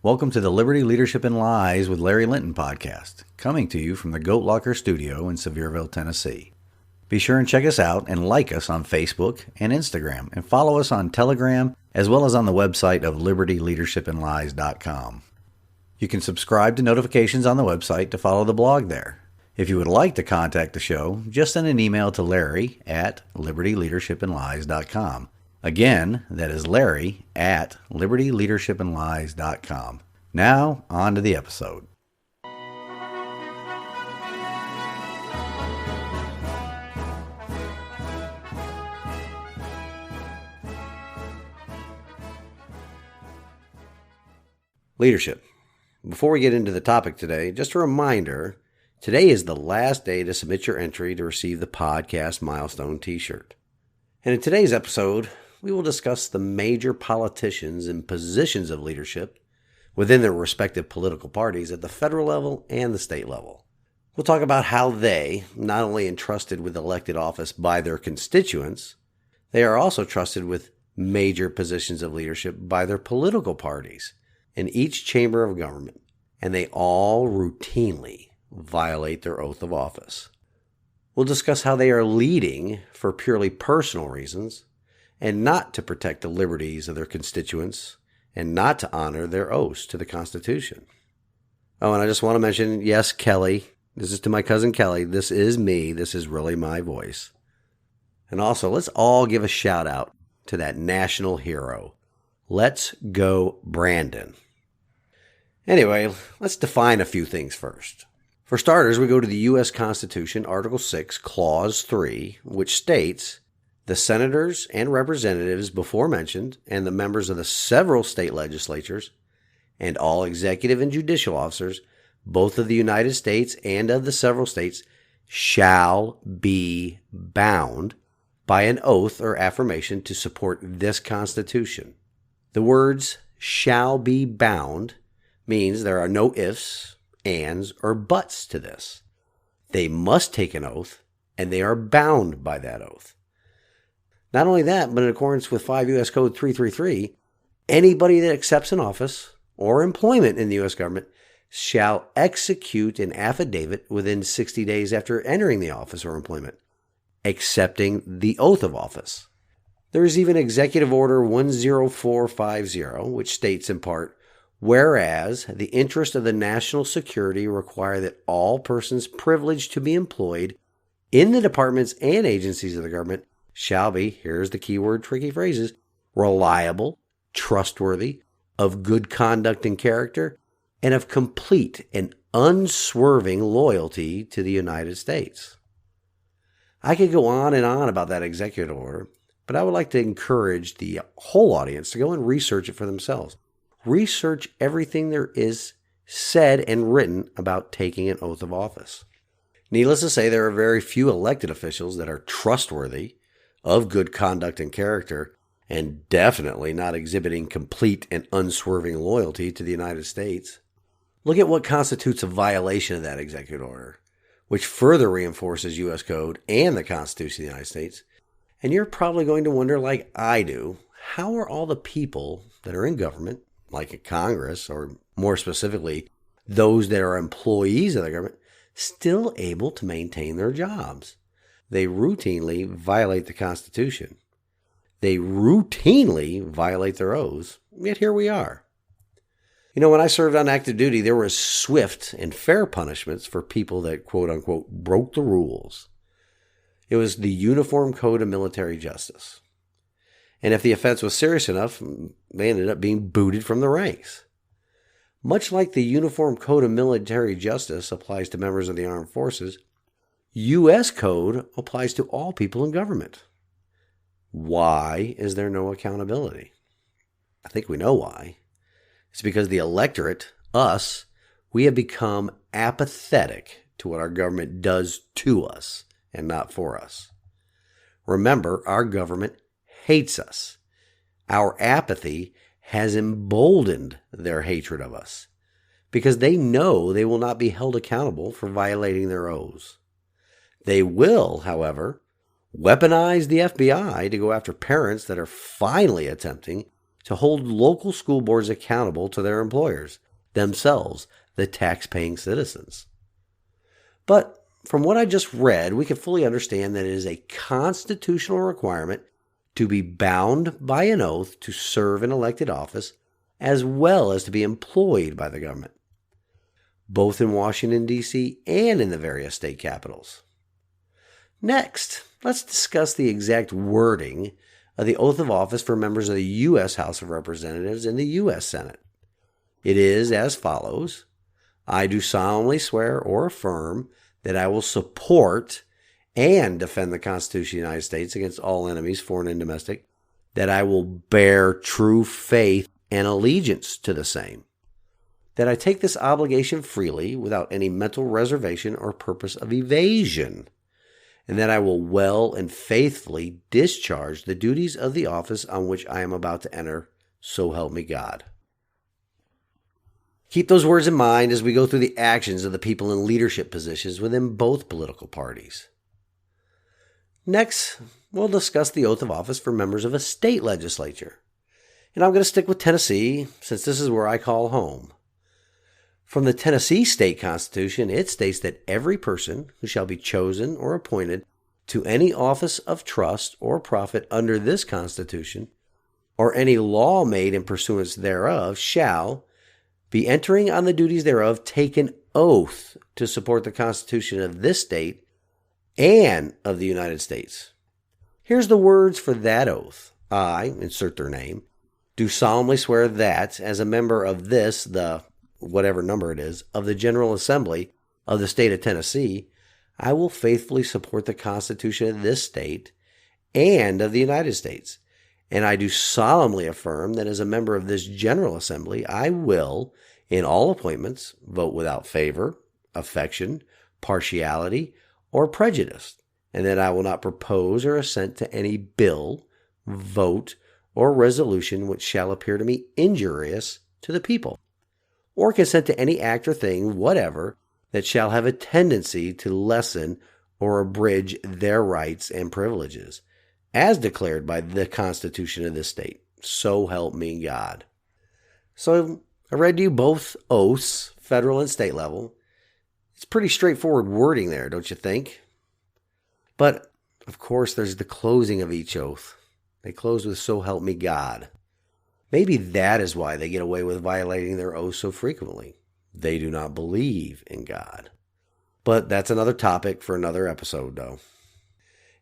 Welcome to the Liberty, Leadership, and Lies with Larry Linton podcast, coming to you from the Goat Locker Studio in Sevierville, Tennessee. Be sure and check us out and like us on Facebook and Instagram, and follow us on Telegram, as well as on the website of libertyleadershipandlies.com. You can subscribe to notifications on the website to follow the blog there. If you would like to contact the show, just send an email to Larry at libertyleadershipandlies.com. Again, that is Larry at libertyleadershipandlies.com. Now, on to the episode. Leadership. Before we get into the topic today, just a reminder, today is the last day to submit your entry to receive the Podcast Milestone t-shirt. And in today's episode, we will discuss the major politicians in positions of leadership within their respective political parties at the federal level and the state level. We'll talk about how they, not only entrusted with elected office by their constituents, they are also trusted with major positions of leadership by their political parties in each chamber of government, and they all routinely violate their oath of office. We'll discuss how they are leading for purely personal reasons and not to protect the liberties of their constituents and not to honor their oaths to the Constitution. Oh, and I just want to mention, yes, Kelly, this is to my cousin Kelly. This is me. This is really my voice. And also, let's all give a shout out to that national hero. Let's go, Brandon. Anyway, let's define a few things first. For starters, we go to the U.S. Constitution, Article 6, Clause 3, which states, "The senators and representatives before mentioned, and the members of the several state legislatures, and all executive and judicial officers, both of the United States and of the several states, shall be bound by an oath or affirmation to support this Constitution." The words "shall be bound" means there are no ifs, ands, or buts to this. They must take an oath, and they are bound by that oath. Not only that, but in accordance with 5 U.S. Code 333, anybody that accepts an office or employment in the U.S. government shall execute an affidavit within 60 days after entering the office or employment, accepting the oath of office. There is even Executive Order 10450, which states in part, "Whereas the interests of the national security require that all persons privileged to be employed in the departments and agencies of the government shall be," here's the keyword tricky phrases, "reliable, trustworthy, of good conduct and character, and of complete and unswerving loyalty to the United States." I could go on and on about that executive order, but I would like to encourage the whole audience to go and research it for themselves. Research everything there is said and written about taking an oath of office. Needless to say, there are very few elected officials that are trustworthy, of good conduct and character, and definitely not exhibiting complete and unswerving loyalty to the United States. Look at what constitutes a violation of that executive order, which further reinforces U.S. Code and the Constitution of the United States. And you're probably going to wonder, like I do, how are all the people that are in government, like at Congress, or more specifically, those that are employees of the government, still able to maintain their jobs? They routinely violate the Constitution. They routinely violate their oaths, yet here we are. You know, when I served on active duty, there were swift and fair punishments for people that, quote unquote, broke the rules. It was the Uniform Code of Military Justice. And if the offense was serious enough, they ended up being booted from the ranks. Much like the Uniform Code of Military Justice applies to members of the armed forces, U.S. Code applies to all people in government. Why is there no accountability? I think we know why. It's because the electorate, us, we have become apathetic to what our government does to us and not for us. Remember, our government hates us. Our apathy has emboldened their hatred of us because they know they will not be held accountable for violating their oaths. They will, however, weaponize the FBI to go after parents that are finally attempting to hold local school boards accountable to their employers, themselves, the tax-paying citizens. But from what I just read, we can fully understand that it is a constitutional requirement to be bound by an oath to serve in elected office, as well as to be employed by the government, both in Washington, D.C. and in the various state capitals. Next, let's discuss the exact wording of the oath of office for members of the U.S. House of Representatives and the U.S. Senate. It is as follows: I do solemnly swear or affirm that I will support and defend the Constitution of the United States against all enemies, foreign and domestic, that I will bear true faith and allegiance to the same, that I take this obligation freely without any mental reservation or purpose of evasion, and that I will well and faithfully discharge the duties of the office on which I am about to enter, so help me God. Keep those words in mind as we go through the actions of the people in leadership positions within both political parties. Next, we'll discuss the oath of office for members of a state legislature. And I'm going to stick with Tennessee, since this is where I call home. From the Tennessee State Constitution, it states that every person who shall be chosen or appointed to any office of trust or profit under this Constitution, or any law made in pursuance thereof, shall be entering on the duties thereof, take an oath to support the Constitution of this state and of the United States. Here's the words for that oath. I, insert their name, do solemnly swear that, as a member of this, the whatever number it is, of the General Assembly of the state of Tennessee, I will faithfully support the Constitution of this state and of the United States. And I do solemnly affirm that as a member of this General Assembly, I will, in all appointments, vote without favor, affection, partiality, or prejudice, and that I will not propose or assent to any bill, vote, or resolution which shall appear to me injurious to the people, or consent to any act or thing whatever that shall have a tendency to lessen or abridge their rights and privileges, as declared by the Constitution of this state. So help me God. So I read to you both oaths, federal and state level. It's pretty straightforward wording there, don't you think? But, of course, there's the closing of each oath. They close with, so help me God. Maybe that is why they get away with violating their oath so frequently. They do not believe in God. But that's another topic for another episode, though.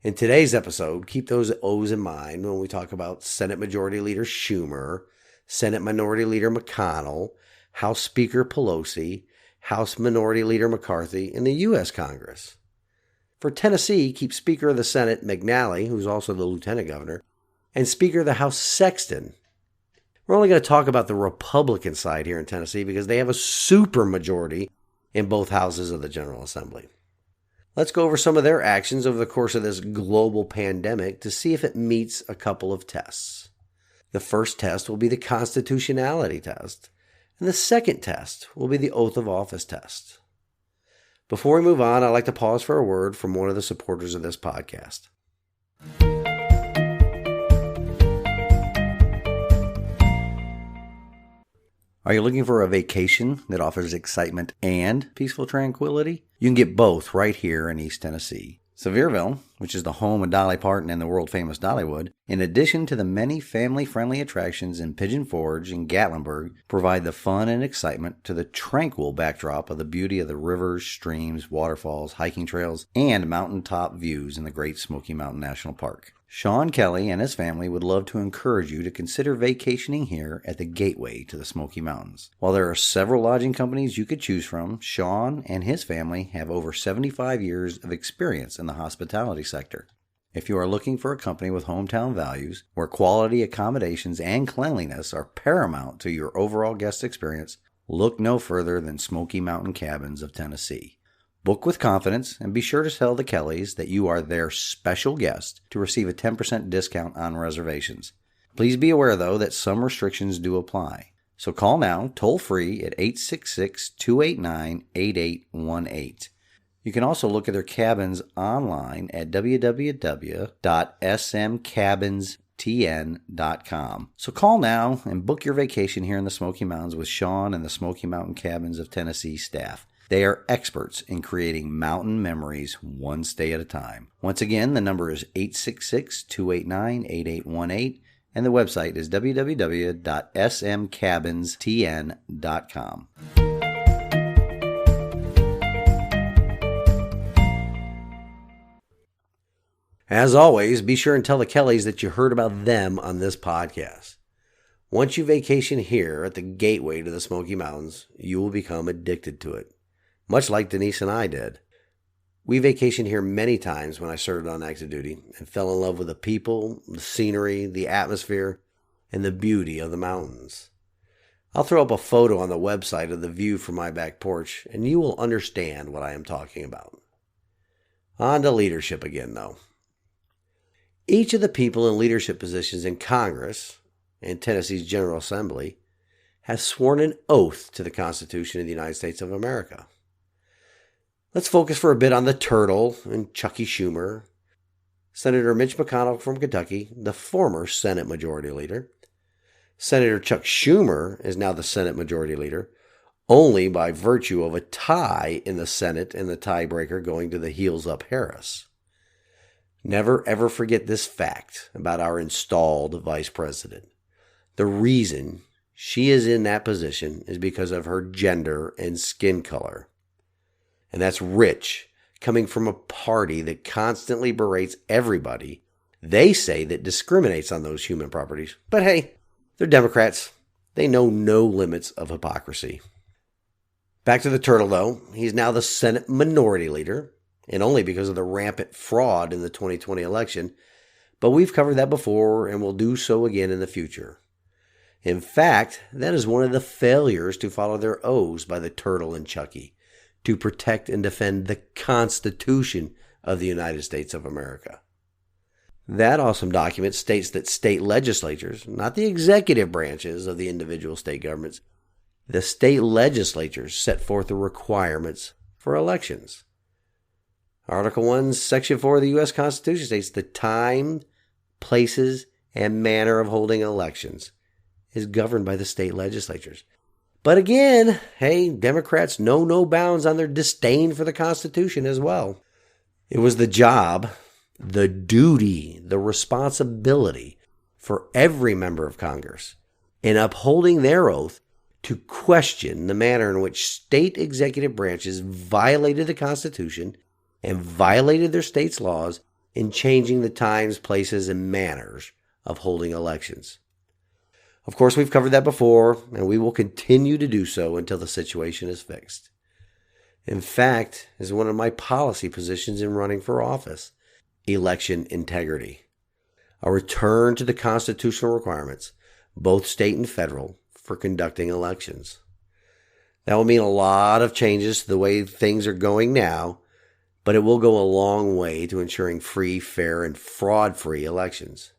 In today's episode, keep those O's in mind when we talk about Senate Majority Leader Schumer, Senate Minority Leader McConnell, House Speaker Pelosi, House Minority Leader McCarthy, and the U.S. Congress. For Tennessee, keep Speaker of the Senate McNally, who's also the Lieutenant Governor, and Speaker of the House Sexton. We're only going to talk about the Republican side here in Tennessee because they have a supermajority in both houses of the General Assembly. Let's go over some of their actions over the course of this global pandemic to see if it meets a couple of tests. The first test will be the constitutionality test, and the second test will be the oath of office test. Before we move on, I'd like to pause for a word from one of the supporters of this podcast. Are you looking for a vacation that offers excitement and peaceful tranquility? You can get both right here in East Tennessee. Sevierville, which is the home of Dolly Parton and the world-famous Dollywood, in addition to the many family-friendly attractions in Pigeon Forge and Gatlinburg, provide the fun and excitement to the tranquil backdrop of the beauty of the rivers, streams, waterfalls, hiking trails, and mountaintop views in the Great Smoky Mountain National Park. Sean Kelly and his family would love to encourage you to consider vacationing here at the gateway to the Smoky Mountains. While there are several lodging companies you could choose from, Sean and his family have over 75 years of experience in the hospitality sector. If you are looking for a company with hometown values, where quality accommodations and cleanliness are paramount to your overall guest experience, look no further than Smoky Mountain Cabins of Tennessee. Book with confidence and be sure to tell the Kellys that you are their special guest to receive a 10% discount on reservations. Please be aware, though, that some restrictions do apply. So call now, toll free at 866-289-8818. You can also look at their cabins online at www.smcabins.com. So call now and book your vacation here in the Smoky Mountains with Sean and the Smoky Mountain Cabins of Tennessee staff. They are experts in creating mountain memories one stay at a time. Once again, the number is 866-289-8818, and the website is www.smcabinstn.com. As always, be sure and tell the Kellys that you heard about them on this podcast. Once you vacation here at the gateway to the Smoky Mountains, you will become addicted to it, much like Denise and I did. We vacationed here many times when I served on active duty and fell in love with the people, the scenery, the atmosphere, and the beauty of the mountains. I'll throw up a photo on the website of the view from my back porch, and you will understand what I am talking about. On to leadership again, though. Each of the people in leadership positions in Congress and Tennessee's General Assembly has sworn an oath to the Constitution of the United States of America. Let's focus for a bit on the turtle and Chucky Schumer, Senator Mitch McConnell from Kentucky, the former Senate Majority Leader. Senator Chuck Schumer is now the Senate Majority Leader, only by virtue of a tie in the Senate and the tiebreaker going to the heels-up Harris. Never ever forget this fact about our installed vice president. The reason she is in that position is because of her gender and skin color. And that's rich, coming from a party that constantly berates everybody they say that discriminates on those human properties. But hey, they're Democrats. They know no limits of hypocrisy. Back to the turtle, though. He's now the Senate Minority Leader, and only because of the rampant fraud in the 2020 election, but we've covered that before and will do so again in the future. In fact, that is one of the failures to follow their oaths by the turtle and Chucky, to protect and defend the Constitution of the United States of America. That awesome document states that state legislatures, not the executive branches of the individual state governments, the state legislatures set forth the requirements for elections. Article 1, Section 4 of the U.S. Constitution states the time, places, and manner of holding elections is governed by the state legislatures. But again, hey, Democrats know no bounds on their disdain for the Constitution as well. It was the job, the duty, the responsibility for every member of Congress in upholding their oath to question the manner in which state executive branches violated the Constitution and violated their state's laws in changing the times, places, and manners of holding elections. Of course, we've covered that before, and we will continue to do so until the situation is fixed. In fact, is one of my policy positions in running for office, election integrity. A return to the constitutional requirements, both state and federal, for conducting elections. That will mean a lot of changes to the way things are going now, but it will go a long way to ensuring free, fair, and fraud-free elections.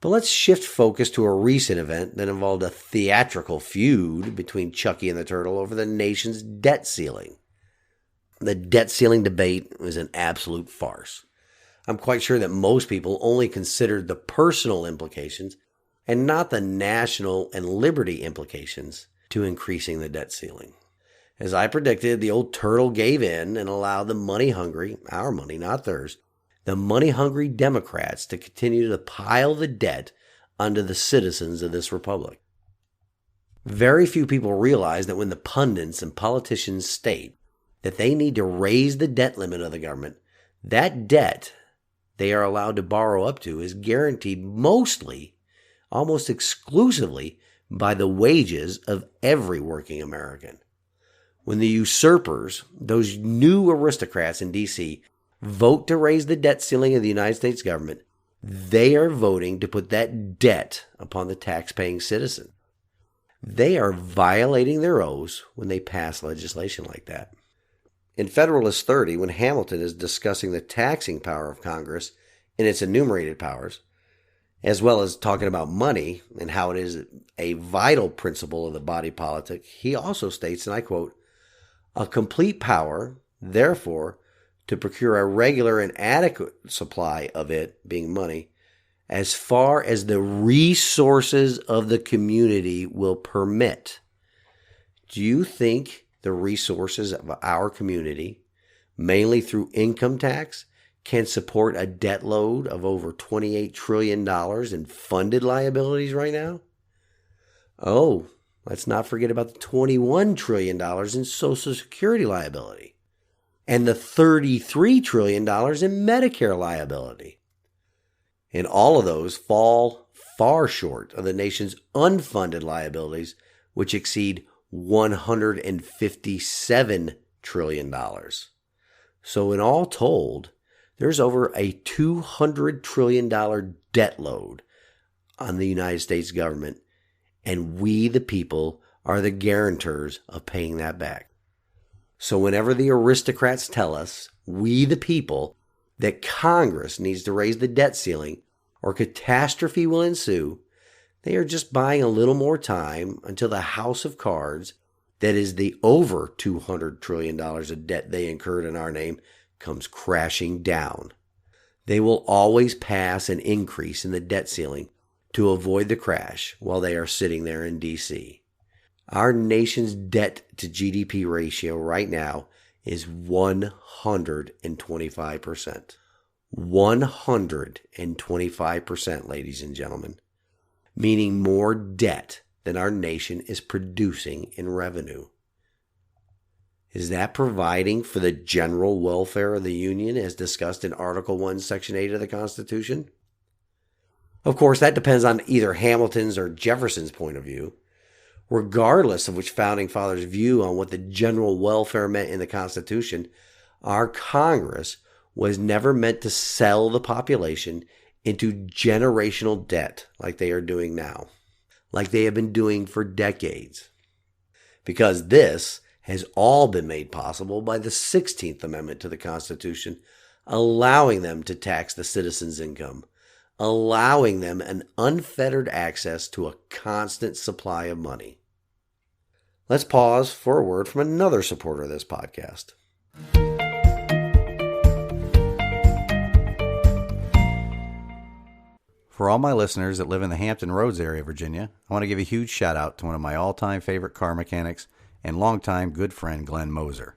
But let's shift focus to a recent event that involved a theatrical feud between Chucky and the Turtle over the nation's debt ceiling. The debt ceiling debate was an absolute farce. I'm quite sure that most people only considered the personal implications and not the national and liberty implications to increasing the debt ceiling. As I predicted, the old turtle gave in and allowed the money-hungry, our money, not theirs, the money-hungry Democrats to continue to pile the debt onto the citizens of this republic. Very few people realize that when the pundits and politicians state that they need to raise the debt limit of the government, that debt they are allowed to borrow up to is guaranteed mostly, almost exclusively, by the wages of every working American. When the usurpers, those new aristocrats in D.C., vote to raise the debt ceiling of the United States government, they are voting to put that debt upon the tax-paying citizen. They are violating their oaths when they pass legislation like that. In Federalist 30, when Hamilton is discussing the taxing power of Congress in its enumerated powers, as well as talking about money and how it is a vital principle of the body politic, he also states, and I quote, "A complete power, therefore, to procure a regular and adequate supply of it, being money, as far as the resources of the community will permit. Do you think the resources of our community, mainly through income tax, can support a debt load of over $28 trillion in funded liabilities right now? Oh, let's not forget about the $21 trillion in Social Security liability and the $33 trillion in Medicare liability. And all of those fall far short of the nation's unfunded liabilities, which exceed $157 trillion. So in all told, there's over a $200 trillion debt load on the United States government, and we, the people, are the guarantors of paying that back. So whenever the aristocrats tell us, we, the people, that Congress needs to raise the debt ceiling or catastrophe will ensue, they are just buying a little more time until the house of cards, that is the over $200 trillion of debt they incurred in our name, comes crashing down. They will always pass an increase in the debt ceiling to avoid the crash while they are sitting there in D.C. Our nation's debt to GDP ratio right now is 125%. 125%, ladies and gentlemen, meaning more debt than our nation is producing in revenue. Is that providing for the general welfare of the Union as discussed in Article 1, Section 8 of the Constitution? Of course, that depends on either Hamilton's or Jefferson's point of view. Regardless of which founding father's view on what the general welfare meant in the Constitution, our Congress was never meant to sell the population into generational debt like they are doing now, like they have been doing for decades. Because this has all been made possible by the 16th Amendment to the Constitution, allowing them to tax the citizen's income, allowing them an unfettered access to a constant supply of money. Let's pause for a word from another supporter of this podcast. For all my listeners that live in the Hampton Roads area of Virginia, I want to give a huge shout out to one of my all-time favorite car mechanics and longtime good friend, Glenn Moser.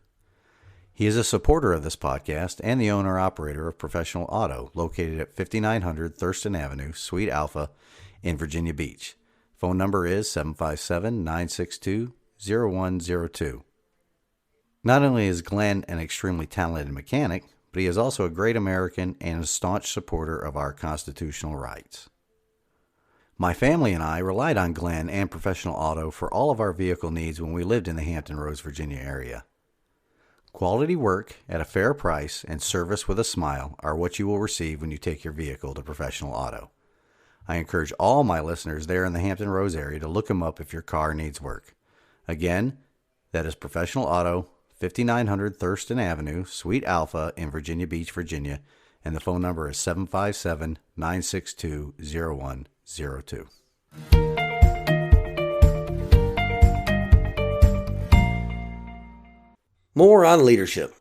He is a supporter of this podcast and the owner-operator of Professional Auto, located at 5900 Thurston Avenue, Suite Alpha in Virginia Beach. Phone number is 757-962-0102. Not only is Glenn an extremely talented mechanic, but he is also a great American and a staunch supporter of our constitutional rights. My family and I relied on Glenn and Professional Auto for all of our vehicle needs when we lived in the Hampton Roads, Virginia area. Quality work at a fair price and service with a smile are what you will receive when you take your vehicle to Professional Auto. I encourage all my listeners there in the Hampton Roads area to look them up if your car needs work. Again, that is Professional Auto, 5900 Thurston Avenue, Suite Alpha in Virginia Beach, Virginia, and the phone number is 757-962-0102. More on leadership.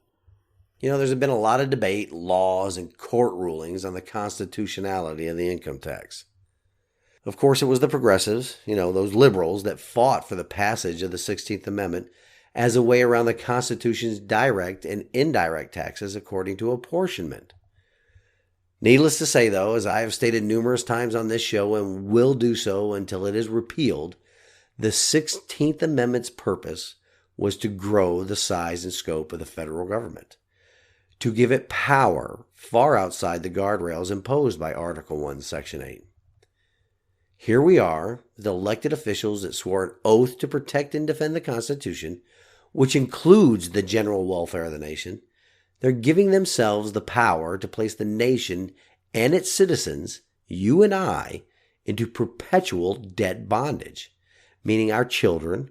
There's been a lot of debate, laws, and court rulings on the constitutionality of the income tax. Of course, it was the progressives, those liberals that fought for the passage of the 16th Amendment as a way around the Constitution's direct and indirect taxes according to apportionment. Needless to say, though, as I have stated numerous times on this show and will do so until it is repealed, the 16th Amendment's purpose was to grow the size and scope of the federal government, to give it power far outside the guardrails imposed by Article 1, Section 8. Here we are, the elected officials that swore an oath to protect and defend the Constitution, which includes the general welfare of the nation. They're giving themselves the power to place the nation and its citizens, you and I, into perpetual debt bondage, meaning our children,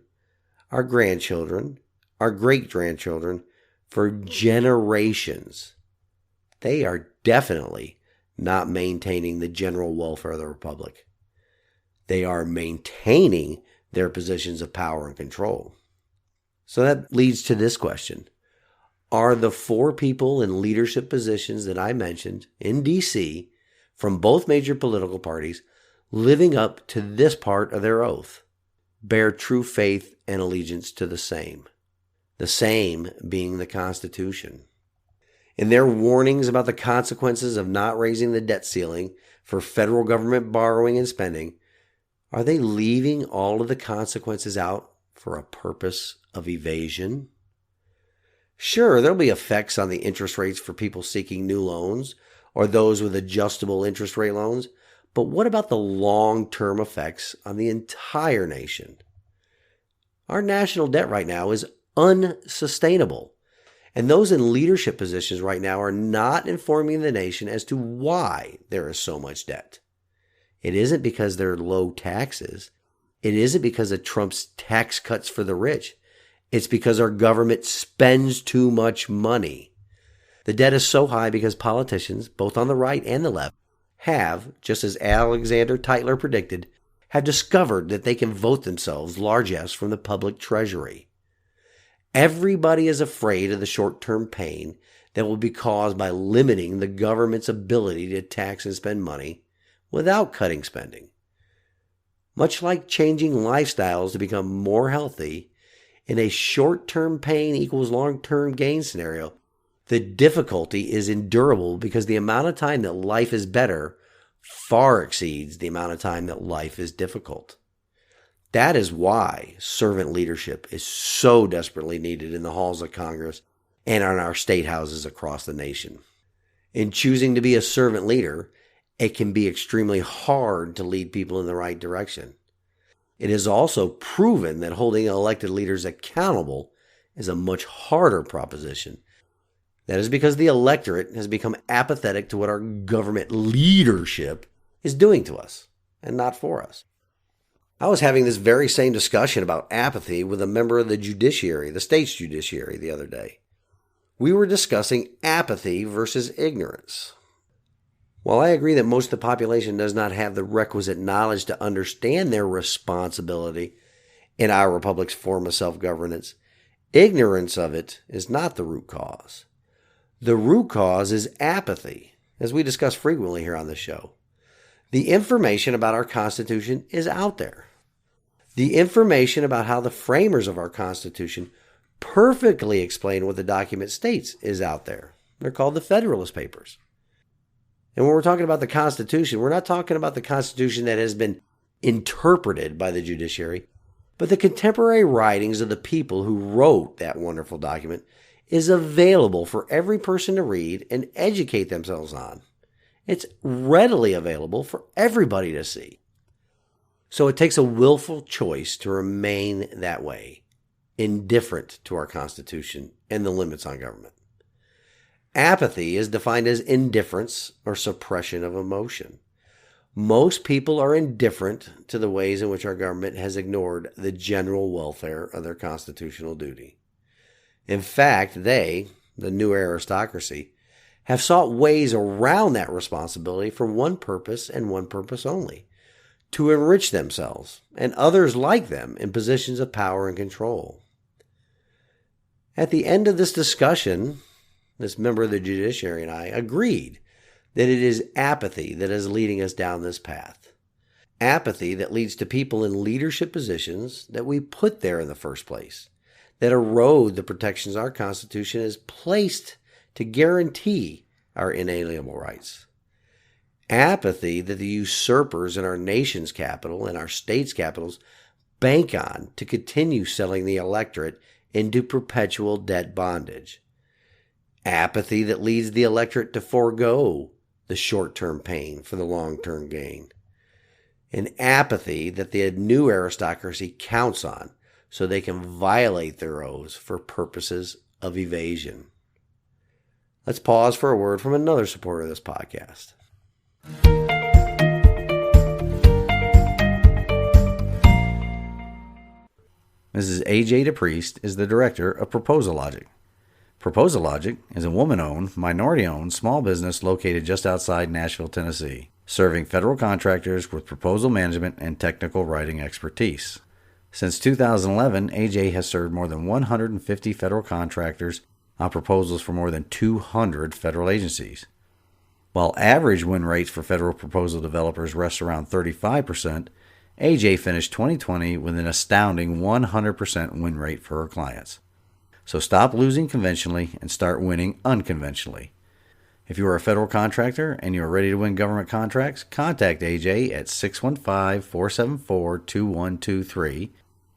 our grandchildren, our great-grandchildren, for generations. They are definitely not maintaining the general welfare of the Republic. They are maintaining their positions of power and control. So that leads to this question. Are the four people in leadership positions that I mentioned in D.C. from both major political parties living up to this part of their oath: bear true faith and allegiance to the same being the Constitution. In their warnings about the consequences of not raising the debt ceiling for federal government borrowing and spending, are they leaving all of the consequences out for a purpose of evasion? Sure, there'll be effects on the interest rates for people seeking new loans or those with adjustable interest rate loans, but what about the long-term effects on the entire nation? Our national debt right now is unsustainable, and those in leadership positions right now are not informing the nation as to why there is so much debt. It isn't because there are low taxes. It isn't because of Trump's tax cuts for the rich. It's because our government spends too much money. The debt is so high because politicians, both on the right and the left, have, just as Alexander Tytler predicted, have discovered that they can vote themselves largesse from the public treasury. Everybody is afraid of the short-term pain that will be caused by limiting the government's ability to tax and spend money without cutting spending. Much like changing lifestyles to become more healthy, in a short-term pain equals long-term gain scenario, the difficulty is endurable because the amount of time that life is better far exceeds the amount of time that life is difficult. That is why servant leadership is so desperately needed in the halls of Congress and on our state houses across the nation. In choosing to be a servant leader, it can be extremely hard to lead people in the right direction. It is also proven that holding elected leaders accountable is a much harder proposition. That is because the electorate has become apathetic to what our government leadership is doing to us and not for us. I was having this very same discussion about apathy with a member of the judiciary, the state's judiciary, the other day. We were discussing apathy versus ignorance. While I agree that most of the population does not have the requisite knowledge to understand their responsibility in our republic's form of self-governance, ignorance of it is not the root cause. The root cause is apathy, as we discuss frequently here on the show. The information about our Constitution is out there. The information about how the framers of our Constitution perfectly explain what the document states is out there. They're called the Federalist Papers. And when we're talking about the Constitution, we're not talking about the Constitution that has been interpreted by the judiciary, but the contemporary writings of the people who wrote that wonderful document is available for every person to read and educate themselves on. It's readily available for everybody to see. So it takes a willful choice to remain that way, indifferent to our Constitution and the limits on government. Apathy is defined as indifference or suppression of emotion. Most people are indifferent to the ways in which our government has ignored the general welfare of their constitutional duty. In fact, they, the new aristocracy, have sought ways around that responsibility for one purpose and one purpose only: to enrich themselves and others like them in positions of power and control. At the end of this discussion, this member of the judiciary and I agreed that it is apathy that is leading us down this path. Apathy that leads to people in leadership positions that we put there in the first place, that erode the protections our Constitution has placed to guarantee our inalienable rights. Apathy that the usurpers in our nation's capital and our state's capitals bank on to continue selling the electorate into perpetual debt bondage. Apathy that leads the electorate to forego the short-term pain for the long-term gain. An apathy that the new aristocracy counts on so they can violate their oaths for purposes of evasion. Let's pause for a word from another supporter of this podcast. Mrs. A.J. DePriest is the director of Proposal Logic. Proposal Logic is a woman-owned, minority-owned small business located just outside Nashville, Tennessee, serving federal contractors with proposal management and technical writing expertise. Since 2011, AJ has served more than 150 federal contractors on proposals for more than 200 federal agencies. While average win rates for federal proposal developers rest around 35%, AJ finished 2020 with an astounding 100% win rate for her clients. So stop losing conventionally and start winning unconventionally. If you are a federal contractor and you are ready to win government contracts, contact AJ at 615-474-2123.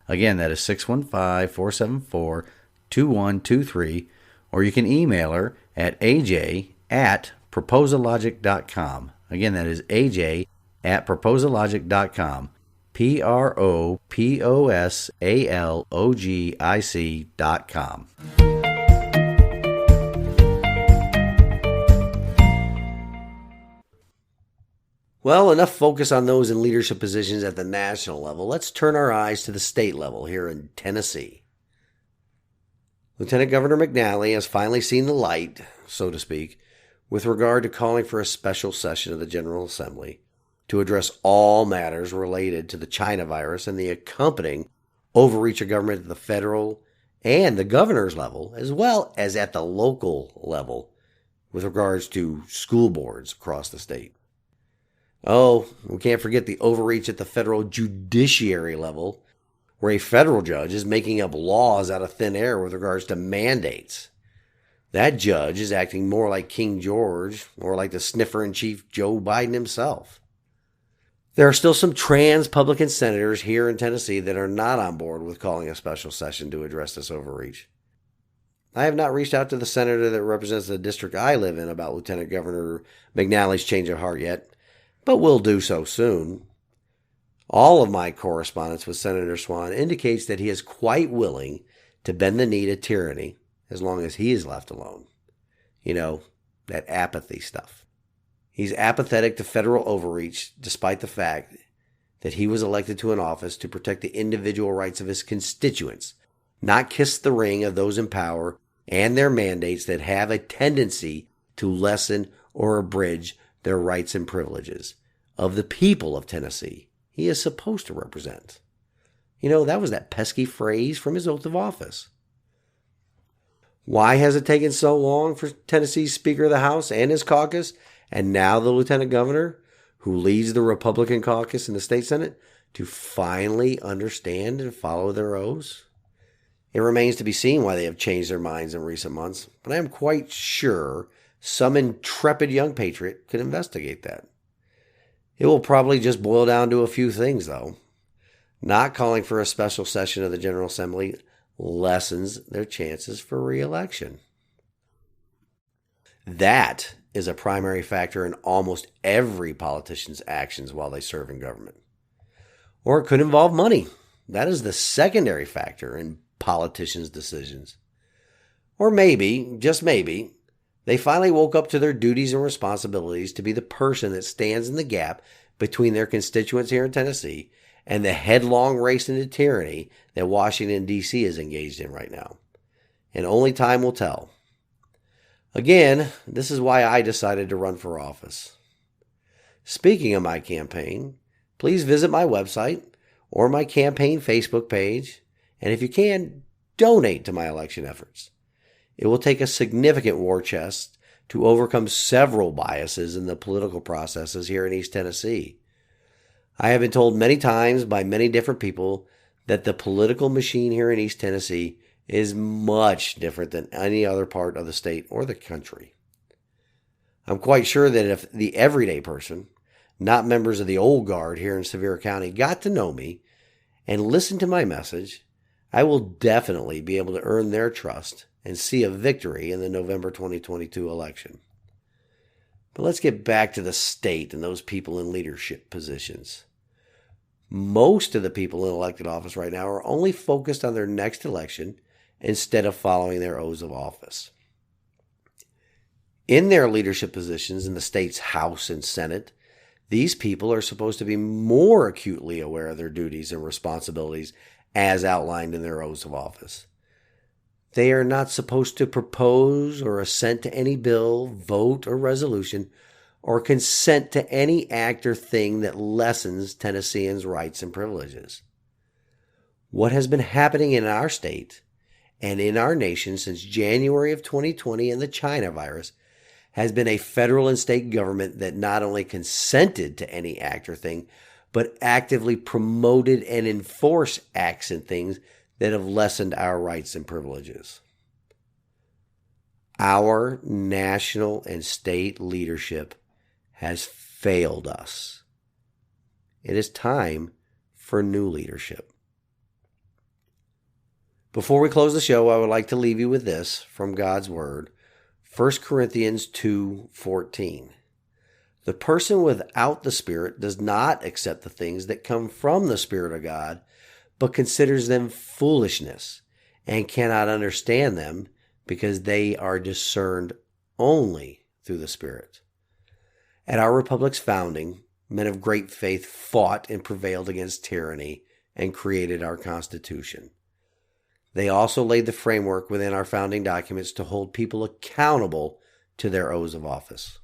Again, that is 615-474-2123. Or you can email her at aj@proposalogic.com. Again, that is aj@proposalogic.com. proposalogic.com. Well, enough focus on those in leadership positions at the national level. Let's turn our eyes to the state level here in Tennessee. Lieutenant Governor McNally has finally seen the light, so to speak, with regard to calling for a special session of the General Assembly to address all matters related to the China virus and the accompanying overreach of government at the federal and the governor's level, as well as at the local level with regards to school boards across the state. Oh, we can't forget the overreach at the federal judiciary level, where a federal judge is making up laws out of thin air with regards to mandates. That judge is acting more like King George or like the sniffer-in-chief Joe Biden himself. There are still some trans-Publican senators here in Tennessee that are not on board with calling a special session to address this overreach. I have not reached out to the senator that represents the district I live in about Lieutenant Governor McNally's change of heart yet, but will do so soon. All of my correspondence with Senator Swan indicates that he is quite willing to bend the knee to tyranny as long as he is left alone. You know, that apathy stuff. He's apathetic to federal overreach despite the fact that he was elected to an office to protect the individual rights of his constituents, not kiss the ring of those in power and their mandates that have a tendency to lessen or abridge their rights and privileges of the people of Tennessee he is supposed to represent. You know, that was that pesky phrase from his oath of office. Why has it taken so long for Tennessee's Speaker of the House and his caucus, and now the Lieutenant Governor, who leads the Republican caucus in the state Senate, to finally understand and follow their oaths? It remains to be seen why they have changed their minds in recent months, but I am quite sure some intrepid young patriot could investigate that. It will probably just boil down to a few things, though. Not calling for a special session of the General Assembly lessens their chances for re-election. That is a primary factor in almost every politician's actions while they serve in government. Or it could involve money. That is the secondary factor in politicians' decisions. Or maybe, just maybe, they finally woke up to their duties and responsibilities to be the person that stands in the gap between their constituents here in Tennessee and the headlong race into tyranny that Washington, D.C. is engaged in right now. And only time will tell. Again, this is why I decided to run for office. Speaking of my campaign, please visit my website or my campaign Facebook page, and if you can, donate to my election efforts. It will take a significant war chest to overcome several biases in the political processes here in East Tennessee. I have been told many times by many different people that the political machine here in East Tennessee is much different than any other part of the state or the country. I'm quite sure that if the everyday person, not members of the old guard here in Sevier County, got to know me and listen to my message, I will definitely be able to earn their trust and see a victory in the November 2022 election. But let's get back to the state and those people in leadership positions. Most of the people in elected office right now are only focused on their next election instead of following their oaths of office. In their leadership positions in the state's House and Senate, these people are supposed to be more acutely aware of their duties and responsibilities as outlined in their oaths of office. They are not supposed to propose or assent to any bill, vote, or resolution, or consent to any act or thing that lessens Tennesseans' rights and privileges. What has been happening in our state and in our nation since January of 2020 and the China virus has been a federal and state government that not only consented to any act or thing, but actively promoted and enforced acts and things that have lessened our rights and privileges. Our national and state leadership has failed us. It is time for new leadership. Before we close the show, I would like to leave you with this from God's Word, 1 Corinthians 2:14. The person without the Spirit does not accept the things that come from the Spirit of God, but considers them foolishness and cannot understand them because they are discerned only through the Spirit. At our republic's founding, men of great faith fought and prevailed against tyranny and created our Constitution. They also laid the framework within our founding documents to hold people accountable to their oaths of office.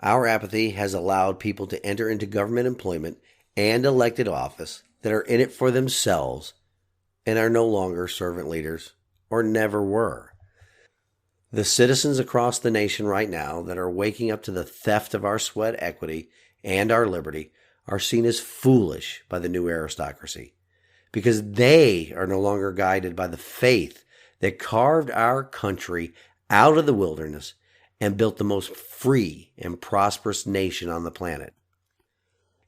Our apathy has allowed people to enter into government employment and elected office that are in it for themselves and are no longer servant leaders or never were. The citizens across the nation right now that are waking up to the theft of our sweat equity and our liberty are seen as foolish by the new aristocracy because they are no longer guided by the faith that carved our country out of the wilderness and built the most free and prosperous nation on the planet.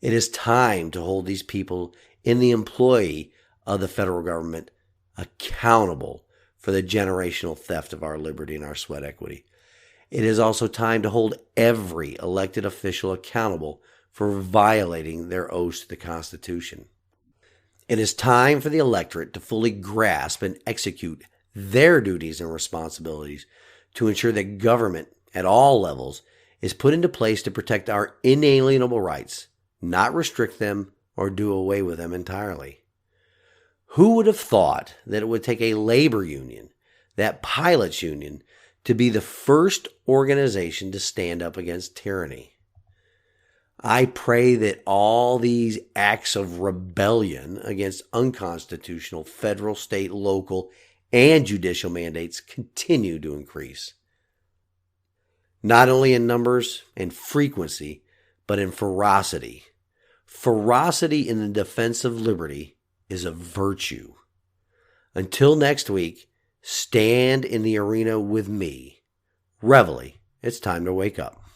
It is time to hold these people in the employ of the federal government accountable for the generational theft of our liberty and our sweat equity. It is also time to hold every elected official accountable for violating their oaths to the Constitution. It is time for the electorate to fully grasp and execute their duties and responsibilities to ensure that government at all levels is put into place to protect our inalienable rights, not restrict them or do away with them entirely. Who would have thought that it would take a labor union, that pilots union, to be the first organization to stand up against tyranny? I pray that all these acts of rebellion against unconstitutional federal, state, local, and judicial mandates continue to increase. Not only in numbers and frequency, but in ferocity. Ferocity in the defense of liberty is a virtue. Until next week, stand in the arena with me. Reveille, it's time to wake up.